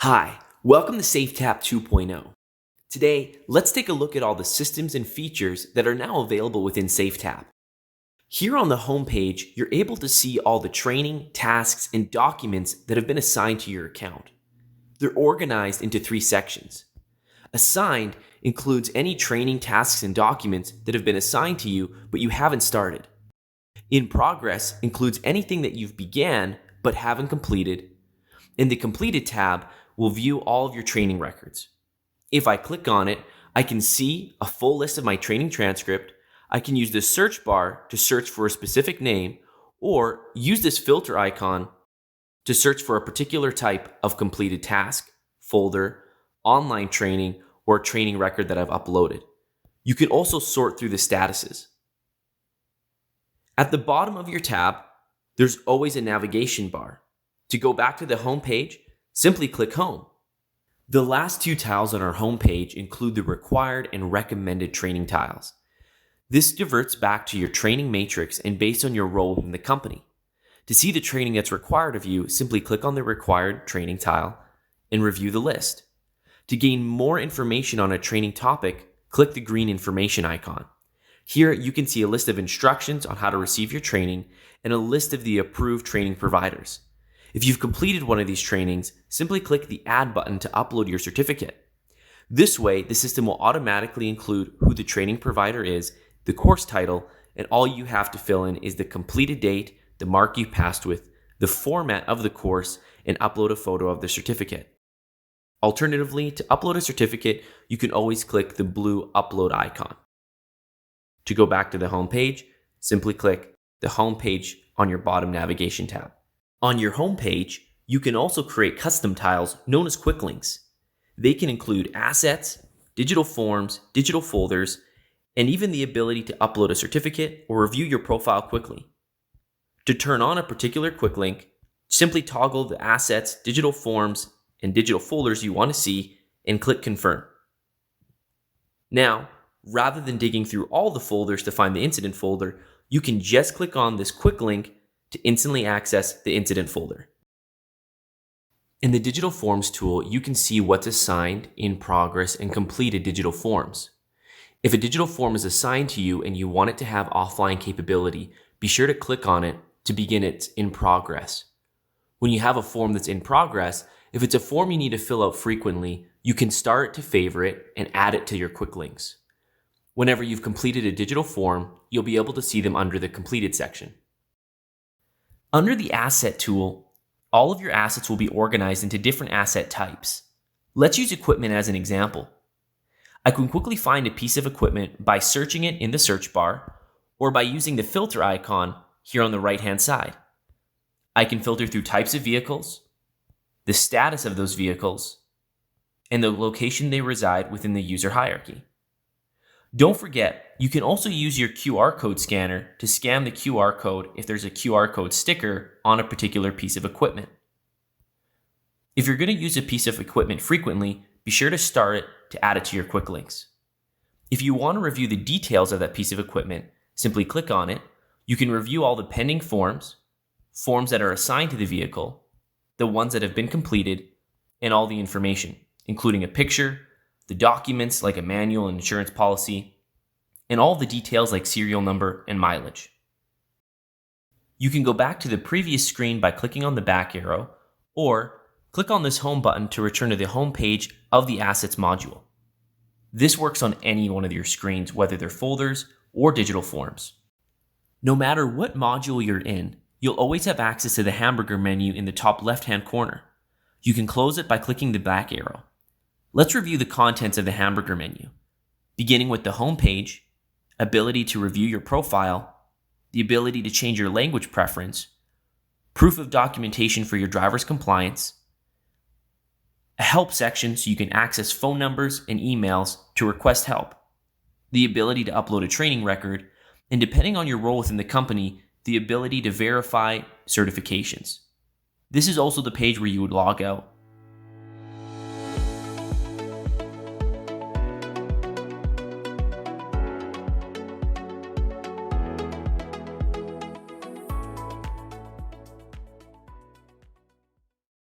Hi, welcome to SafeTapp 2.0. Today, let's take a look at all the systems and features that are now available within SafeTapp. Here on the homepage, you're able to see all the training, tasks, and documents that have been assigned to your account. They're organized into 3 sections. Assigned includes any training, tasks, and documents that have been assigned to you but you haven't started. In progress includes anything that you've began but haven't completed. In the completed tab, we'll view all of your training records. If I click on it, I can see a full list of my training transcript. I can use the search bar to search for a specific name, or use this filter icon to search for a particular type of completed task, folder, online training, or training record that I've uploaded. You can also sort through the statuses. At the bottom of your tab, there's always a navigation bar. To go back to the home page, simply click Home. The last 2 tiles on our home page include the required and recommended training tiles. This diverts back to your training matrix and based on your role in the company. To see the training that's required of you, simply click on the required training tile and review the list. To gain more information on a training topic, click the green information icon. Here you can see a list of instructions on how to receive your training and a list of the approved training providers. If you've completed one of these trainings, simply click the Add button to upload your certificate. This way, the system will automatically include who the training provider is, the course title, and all you have to fill in is the completed date, the mark you passed with, the format of the course, and upload a photo of the certificate. Alternatively, to upload a certificate, you can always click the blue Upload icon. To go back to the home page, simply click the home page on your bottom navigation tab. On your home page, you can also create custom tiles known as quick links. They can include assets, digital forms, digital folders, and even the ability to upload a certificate or review your profile quickly. To turn on a particular quick link, simply toggle the assets, digital forms, and digital folders you want to see and click Confirm. Now, rather than digging through all the folders to find the incident folder, you can just click on this quick link to instantly access the incident folder. In the Digital Forms tool, you can see what's assigned, in progress, and completed digital forms. If a digital form is assigned to you and you want it to have offline capability, be sure to click on it to begin its in progress. When you have a form that's in progress, if it's a form you need to fill out frequently, you can start to favorite and add it to your quick links. Whenever you've completed a digital form, you'll be able to see them under the completed section. Under the Asset tool, all of your assets will be organized into different asset types. Let's use equipment as an example. I can quickly find a piece of equipment by searching it in the search bar or by using the filter icon here on the right-hand side. I can filter through types of vehicles, the status of those vehicles, and the location they reside within the user hierarchy. Don't forget, you can also use your QR code scanner to scan the QR code if there's a QR code sticker on a particular piece of equipment. If you're going to use a piece of equipment frequently, be sure to start it to add it to your quick links. If you want to review the details of that piece of equipment, simply click on it. You can review all the pending forms, forms that are assigned to the vehicle, the ones that have been completed, and all the information, including a picture, the documents like a manual and insurance policy, and all the details like serial number and mileage. You can go back to the previous screen by clicking on the back arrow, or click on this home button to return to the home page of the Assets module. This works on any one of your screens, whether they're folders or digital forms. No matter what module you're in, you'll always have access to the hamburger menu in the top left-hand corner. You can close it by clicking the back arrow. Let's review the contents of the hamburger menu, beginning with the home page, ability to review your profile, the ability to change your language preference, proof of documentation for your driver's compliance, a help section so you can access phone numbers and emails to request help, the ability to upload a training record, and depending on your role within the company, the ability to verify certifications. This is also the page where you would log out